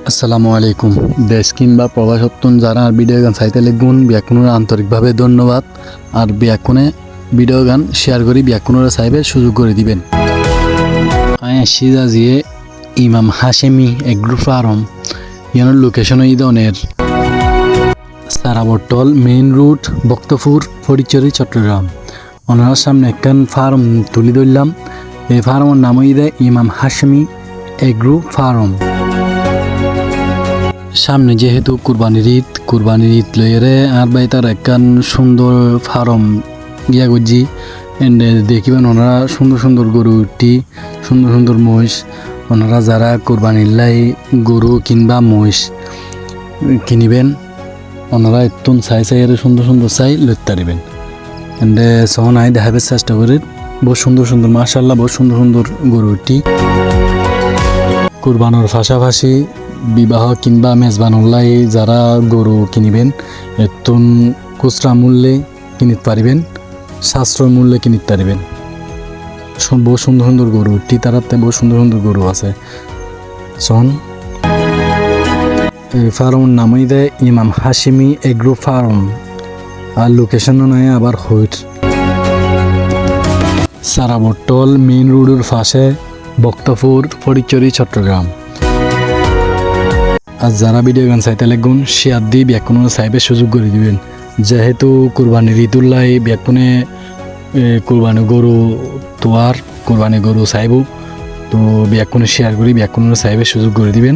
আসসালামু আলাইকুম। দেশ কিংবা প্রবাসত্বন যারা আর ভিডিও গান চাইতে লিখুন ব্যাকুণের আন্তরিকভাবে ধন্যবাদ। আর ব্যাকুণে ভিডিও গান শেয়ার করি ব্যাকুণের চাইবে সুযোগ করে দিবেন। সিজাজিয়ে ইমাম হাশেমি এগ্রো ফার্ম ইয়ানোর লোকেশন এই ধরনের সারাবটল মেইন রুট বক্তপুর ফটিকছড়ি চট্টগ্রাম। ওনার সামনে একখান ফার্ম তুলি ধরলাম। এই ফার্মের নাম দেয় ইমাম হাশেমি এগ্রো ফার্ম। সামনে যেহেতু কুরবানির ঈদ লইরে আর বাই তার একখান সুন্দর ফার্ম গিয়া করছি। দেখিবেন ওনারা সুন্দর সুন্দর গরুটি সুন্দর সুন্দর মহিষ। ওনারা যারা কুরবানির লাই গরু কিংবা মহিষ কিনিবেন ওনারা একটু চাই সুন্দর সুন্দর চাই লইতে পারিবেন। এন্ডে সহন আই দেখাবে চেষ্টা করি। বহুত সুন্দর সুন্দর মাশাআল্লাহ বহুত সুন্দর সুন্দর গরুটি। কুরবানোর পাশাপাশি বিবাহ কিংবা মেজবানুল্লাই যারা গরু কিনিবেন একটু খুচরা মূল্যে কিনিতে পারিবেন, সাশ্রয় মূল্যে কিনিতে পারিবেন। বহু সুন্দর সুন্দর গরু তারাতে বহু সুন্দর সুন্দর গরু আছে। সন এই ফার্মের নামই দেয় ইমাম হাশেমি এগ্রো ফার্ম। আর লোকেশন নয় আবার হইট সারাবটল মেইন রোডের পাশে বক্তপুর ফটিকছড়ি চট্টগ্রাম। আর যারা ভিডিও গান চাইতে লাগুন শেয়ার দিয়ে ব্যাকুণে চাইবে সুযোগ করে দিবেন। যেহেতু কুরবানির ঈদুল্লাহ ব্যাকুণে কুরবানি গরু তোয়ার কুরবানি গরু চাইব, তো ব্যাকুণে শেয়ার করি ব্যাকুণে চাইবে সুযোগ করে দিবেন।